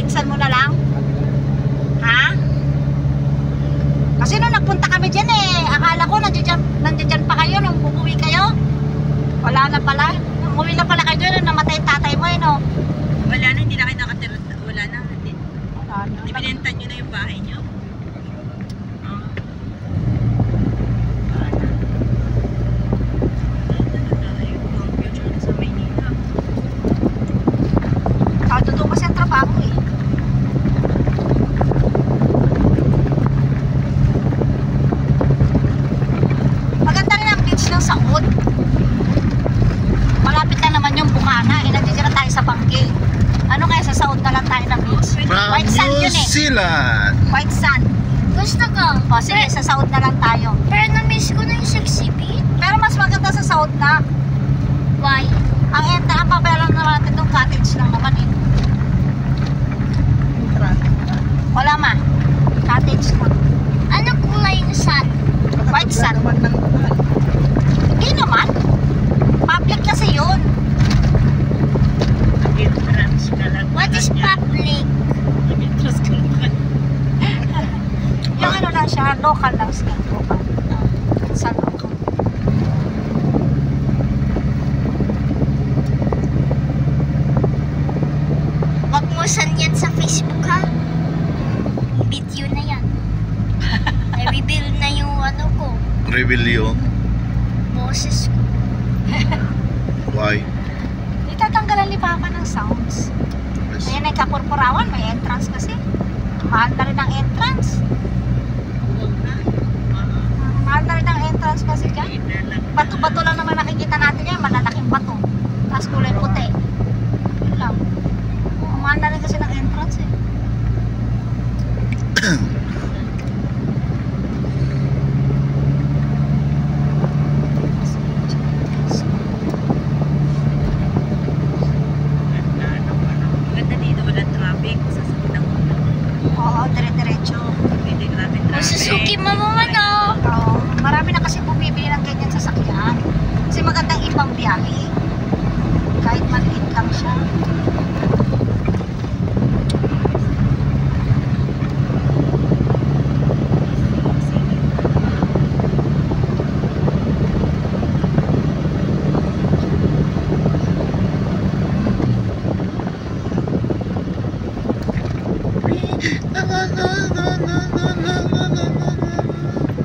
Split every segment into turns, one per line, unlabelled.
pinsan mo na lang? Ha? Kasi nung nagpunta kami dyan akala ko nandiyan pa kayo nung uuwi kayo. Wala na pala. Umuwi na pala kayo doon nung namatay yung tatay mo no?
Wala na, hindi na kayo nakatira. Wala na. Hindi
Wala na.
binenta nyo na yung bahay nyo.
Totoo kasi ang trabaho Maganda rin ang beach ng Saud. Malapit lang naman yung Bukana. Nandiyan na tayo sa Bangkay. Ano kaya sa Saud na lang tayo ng beach?
From
White sand
New
yun
Zealand.
White sand.
Gusto ko.
O sige, sa Saud na lang tayo.
Pero na-miss ko na yung sexy beat.
Pero mas maganda sa Saud na.
Why?
Ang pabayaran naman natin itong cottage lang naman Wala ma. Cottage lang.
Ano kulay yung sun?
White sand. Hindi naman. Public kasi yun.
Entrance ka lang.
What is public?
Entrance ka lang.
Yung ano lang siya, local lang siya. Local. Sa local.
Wag mo san yan sa Facebook ha. Video na yan. Na-reveal na yung ano ko.
Rebellion.
Boses ko.
Why?
Itatanggalan ni Papa ng sounds. Ayan ay kapurpurawan, may entrance kasi. Mahal na rin ang entrance. Mahal na rin ang entrance kasi dyan. Bato-bato lang naman nakikita natin yan, malalaking bato. Tapos kulay puti. Yun lang. Mahal na rin kasi ng entrance
Maganda dito, walang traffic. Sasakit ako.
Oo, dire-diretso.
Hindi traffic.
Suzuki mo naman oh.
Oo, marami na kasi bumibili ng ganyan sasakyan. Kasi magandang ibang biyahe. Kahit maliit lang siya.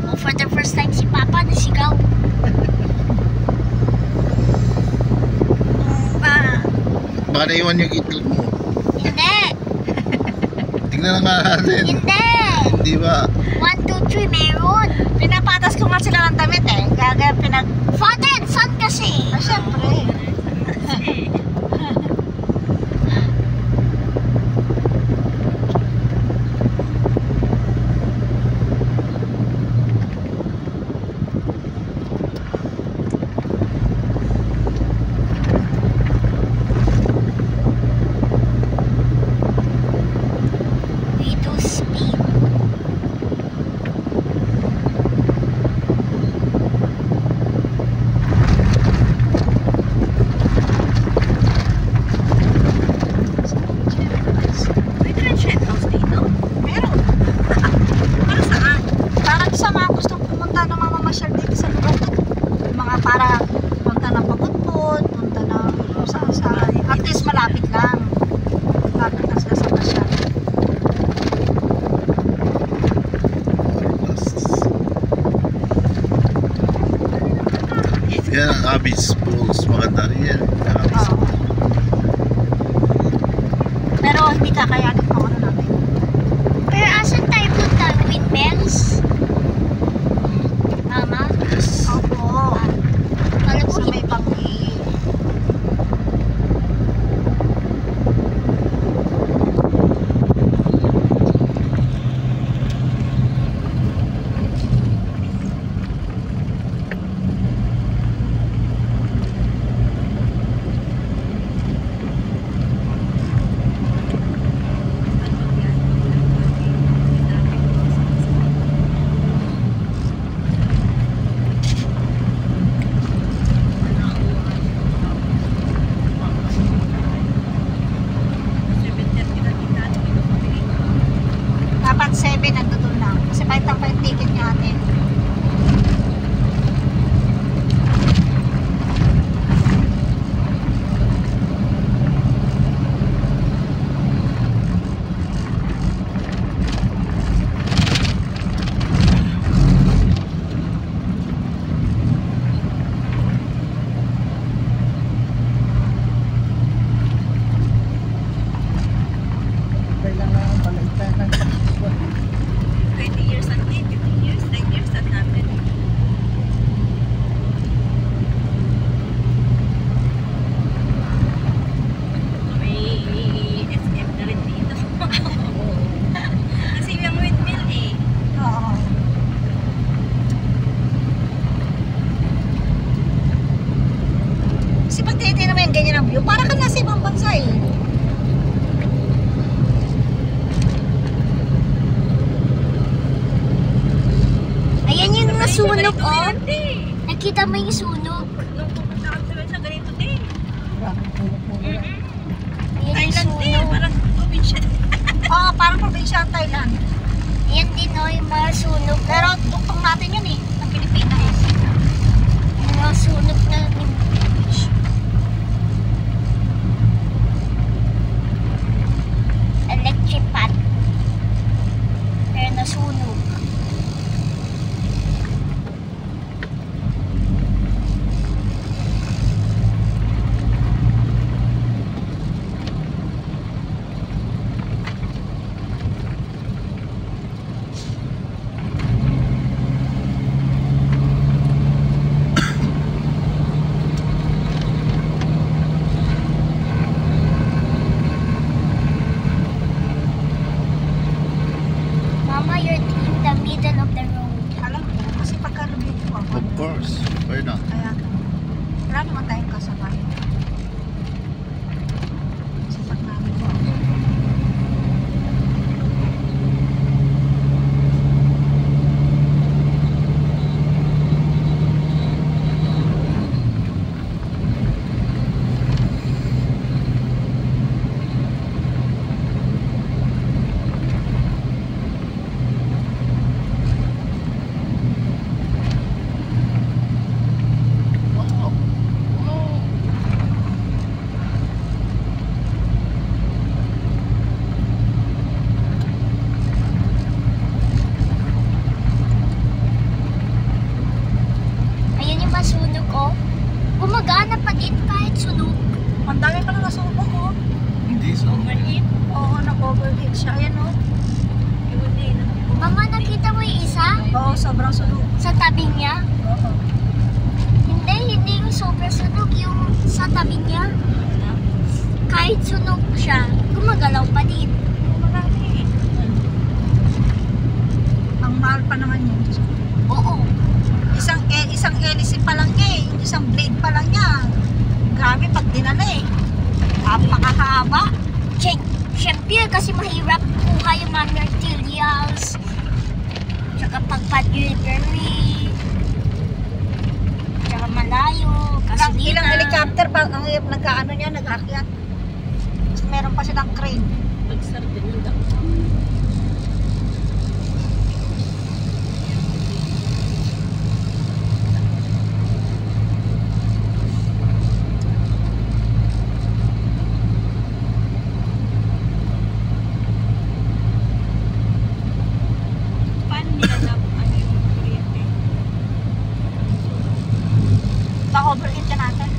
Oh, for the first time si Papa nasigaw.
Baka naiwan yung itlog mo.
Hindi.
Tingnan na nga natin.
Hindi.
Di ba?
1, 2, 3 meron.
Pinapatas ko nga sila ng damit Kaya
Father and son kasi.
syempre.
We do speed.
May transient house dito.
Meron.
Para saan?
Para sa mga gustong pumunta ng mga mamasyal dito sa lugar. Yung mga para punta ng Pagudpud, punta ng kung saan. At least malapit lang. Malapit lang sila sa masyal.
Yan ang Abyss Falls. Maganda rin yan. Abyss
Oo. Pero hindi kakayanin ko ano natin.
Pero asan tayo punta? Windmills? Mama?
Yes.
Opo.
Alam ko
Sa may Bangkay. kami, nandun lang. Kasi pahitang pa yung ticket niya ate.
Kailangan ang baliktad ng Pasko.
20 years at 15 years, 10 years at natin. May SM na rin dito. Kasi yung windmill eh.
Oo. Kasi pag tinitingnan mo yung ganyan ang view, para ka nasa ibang bansa eh.
Ayan yung nasunog,
Ganito
oh.
din, ate.
Nakita mo yung sunog.
Nung pupunta kami sa West, ganito din.
Bakit puno-puno yan?
Ayan yung
Thailand din,
sunog.
parang probinsya.
Oo, parang probinsya ang Thailand.
Ayan din, oh, yung mga sunog.
Pero tuktong natin yun eh, ng Pilipinas.
Yung mga sunog na electric pan. Pero nasunog. Mama, you're in the middle of the road.
Alam ko, kasi pagka-review ko ako.
Of course. Why not?
Kaya wala naman tayong kasabay. Kasi pag namin ko ako.
Wow.
Ayan yung mga sunog, oh. Gumagana pa din kahit sunog.
Ang dami pa na nasubok ko.
Hindi so.
Overheat.
Oo, nag-overheat siya. Ayan o.
Yun din.
Mama, nakita mo yung isa
Oo, sobrang sunog.
sa tabi niya?
Oo.
Hindi yung sobrang sunog. Yung sa tabi niya, kahit sunog siya, gumagalaw pa din.
Marami.
Ang mahal pa naman yun.
Oo.
Isang hélice pa lang niya eh. Yung isang blade pa lang niya. Grabe pag dinala eh. Napakahaba.
Siyempre, kasi mahirap kuha yung mga materials. Tsaka pagpa-delivery. Tsaka malayo.
Ilang
Gasolina.
helicopter pa ang nagkaano niya, nag-akyat. Kasi meron pa silang crane.
Pag-start din yung dako. Paano nila ano yung kuryente?
Pa-overheat ka natin.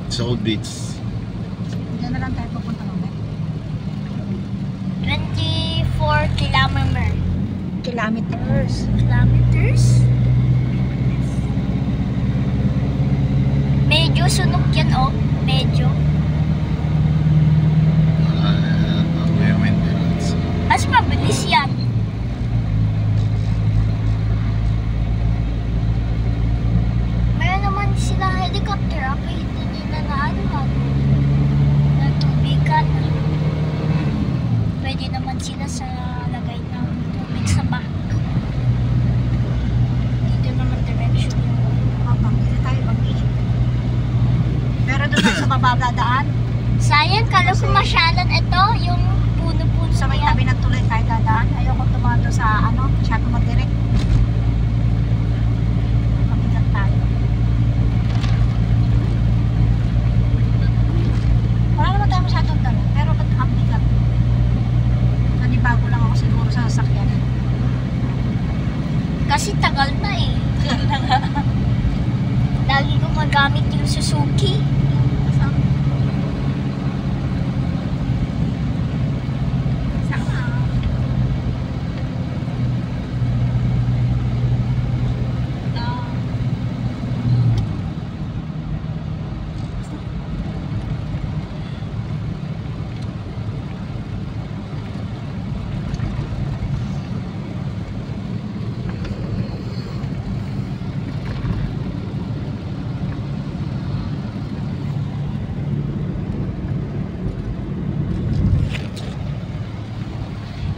Soul Beats.
Diyan na lang tayo pupunta mamaya.
24
Kilometers.
kilometers? Medyo sunog yan, oh. Medyo.
May maintenance.
Mas mabilis yan. Meron naman sila helicopter. Ako hindi nila na ano, natubigan. Pwede naman sila sa lagay ng tubig sa back. Dito naman direction yung
Habang hindi tayo mag-i. Pero doon sa baba
Kala ko masyalan ito, yung puno-puno
Sa may
niya.
tabi ng tulay tayo dadaan. Ayoko tumato sa ano, masyado mag-direct. Mabigat tayo. Wala naman tayo masyadong dala, pero ba't ang bigat? Nanibago lang ako siguro sa sasakyan.
Kasi tagal na eh. Lagi ko magamit yung Suzuki.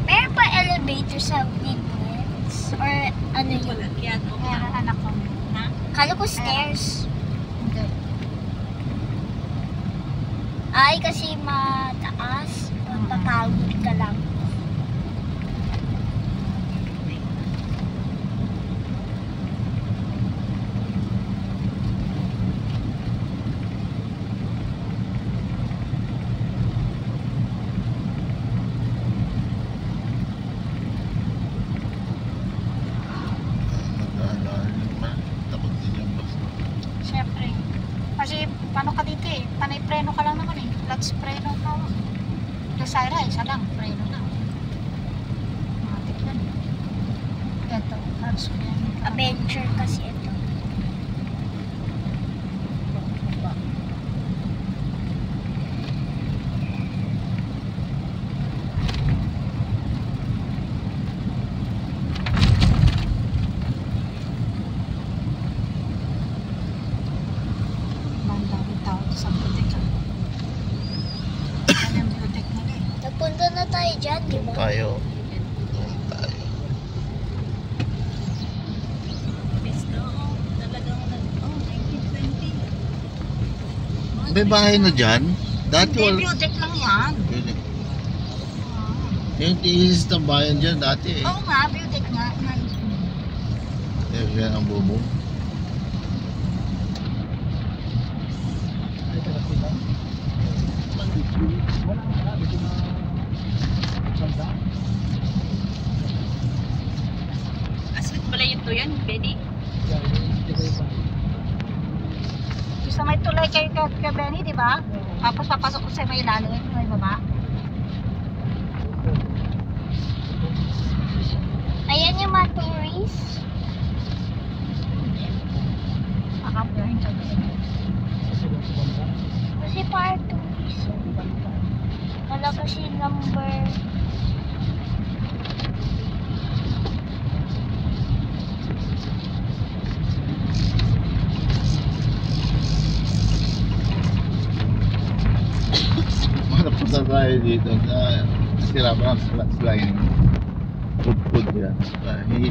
Meron pa elevator sa Greenlands? Or ano yun?
Wala, kaya ako.
Meron anak ko.
Ha?
Kala ko stairs.
Hindi.
Ay, kasi mataas. Mapapagod ka lang.
Nag-aalala naman. Takot din yung bus.
Siyempre. Kasi paano ka dito eh? Panay preno ka lang naman eh. Clutch preno ka. Desira, isa lang. Preno lang. Matik yan. Ito. Clutch preno.
Adventure kasi ito.
Bandang tao sa butik. Ano yung butik nila eh?
Napunta na tayo dyan, di ba?
Tayo. Doon tayo.
Pisto. Talagang oh, 1920.
May bahay na dyan? Dati
Hindi,
wala.
butik lang yan.
Yung tiis ng bayan dyan dati eh.
Oo nga, butik nga.
Yan ang bubo.
Ay, taga sila. Wala nga, dito na banda.
Aswit pala yung to yan, Benny.
Kaya, hindi kayo pa.
Gusto may tulay kay Benny, di ba? Tapos papasok ko sa may ilalim, may baba.
Ayan yung mga tourists.
Akabuhin ka din.
Kasi para tourists. Wala kasi number.
Punta tayo dito sa sira pa ng slime. Food yan.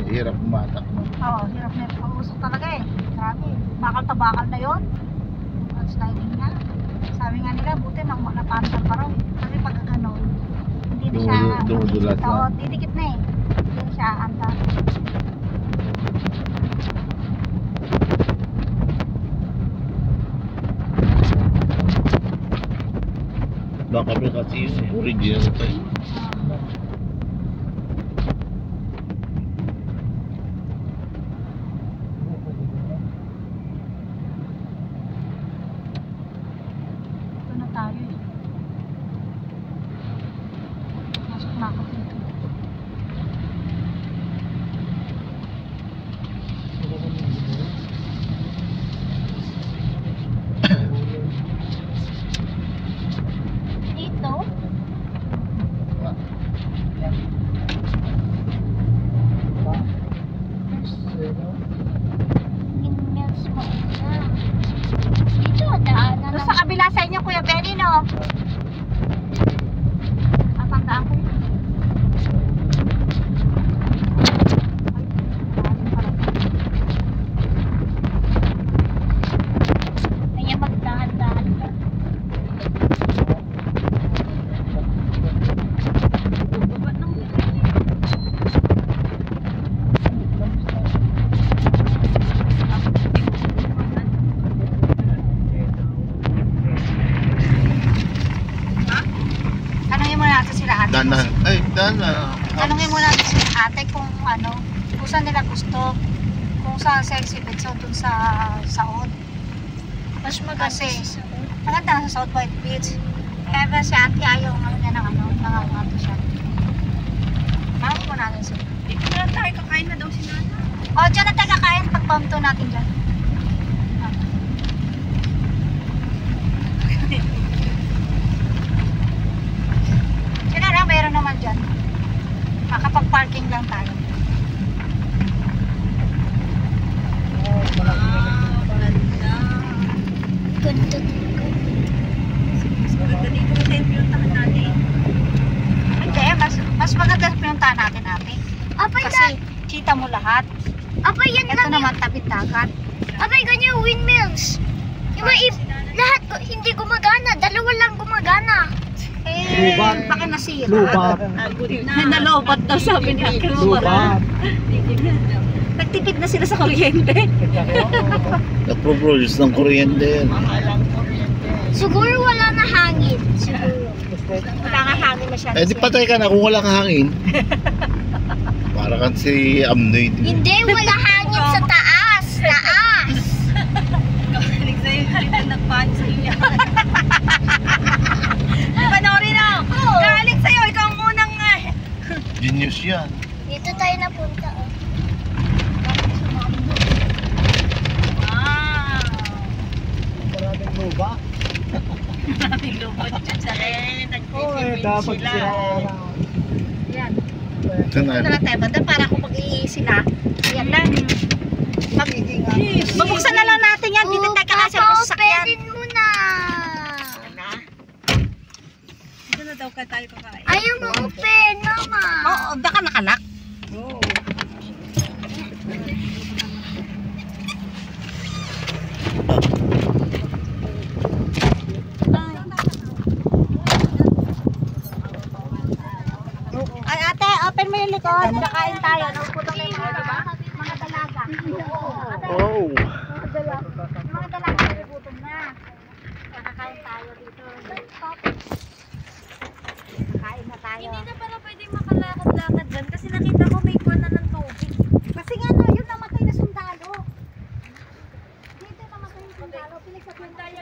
Hirap umatak mo.
Oo, hirap na yung pag-usok talaga eh. Grabe. Bakal na bakal na yun. Ang sliding niya. Sabi nga nila, buti napantal pa raw. Kasi pag ano, hindi na siya...
Dumudulas na.
Oo, didikit na eh. Hindi na siya anta.
Baka kami kasi yun eh. Original pa yun.
Ito na tayo eh. Masok na ako dito.
Dito?
Dana. Ay, Dana.
Tanungin mo natin si ate kung ano, kung saan nila gusto. Kung sa sexy bed, so dun sa Saud.
Mas maganda
Kasi,
sa Saud.
maganda sa South White Beach. Kaya ba si ate ayaw ano niya ng ano, nangangato siya. Tanungin mo natin siya.
Dito na lang tayo, kakain na daw si Nana.
O, dyan na tayo kakain pag pamto natin dyan. Sila na, mayroon naman dyan. Makapag-parking lang tayo.
Ganda.
Ganda.
Ganda dito na tayo pinuntahan natin.
Hindi, mas maganda pinuntahan natin ate.
Apay
Kasi kita mo lahat.
Apay yan
Ito
lang
naman tabing dagat.
Apay ganyan windmills. Yung lahat hindi gumagana. Dalawa lang gumagana.
Eh,
Lubat.
baka nasira.
Lubat.
Nalobat daw sabi ni Uncle Mo.
Lubat.
Nagtipid na sila sa kuryente.
Naproproduce ng kuryente yan.
Siguro wala na hangin. Siguro.
Wala nga hangin masyado.
Eh di patay ka na kung wala kang hangin. Para kang si Amnoy.
Hindi, wala hangin sa taas. Taas.
Kakalig sa'yo, hindi na nagpahan sa'yo yan. Panoorin na! Kakalig sa'yo, ikaw ang unang
Genius yan.
Dito tayo napunta. Oh.
Wow!
Maraming luba.
Maraming lupot dyan sa rin.
Oo, dapat sila.
Yan.
Ito na.
Ito na tayo. Banda para kung mag-i sila. Yan lang. Babuksan na lang natin yan. Dito tayo kakasya ng sasakyan.
Openin mo na.
Dito na daw ka tayo kakain.
Ayaw mo open, mama.
Oo, baka nakalak. Ay ate, open mo yung likod. Kakain tayo. Naupo lang kayo mga, diba? Mga dalaga. Ate,
Oh.
mga dalaga nagugutom na. Kakain tayo dito. Kakain na tayo.
Hindi na pala pwedeng makalakad-lakad dyan kasi nakita ko may kuwan na ng tubig.
Kasi nga no, yun namatay na sundalo. Dito namatay yung sundalo. Pinagsabihan tayo.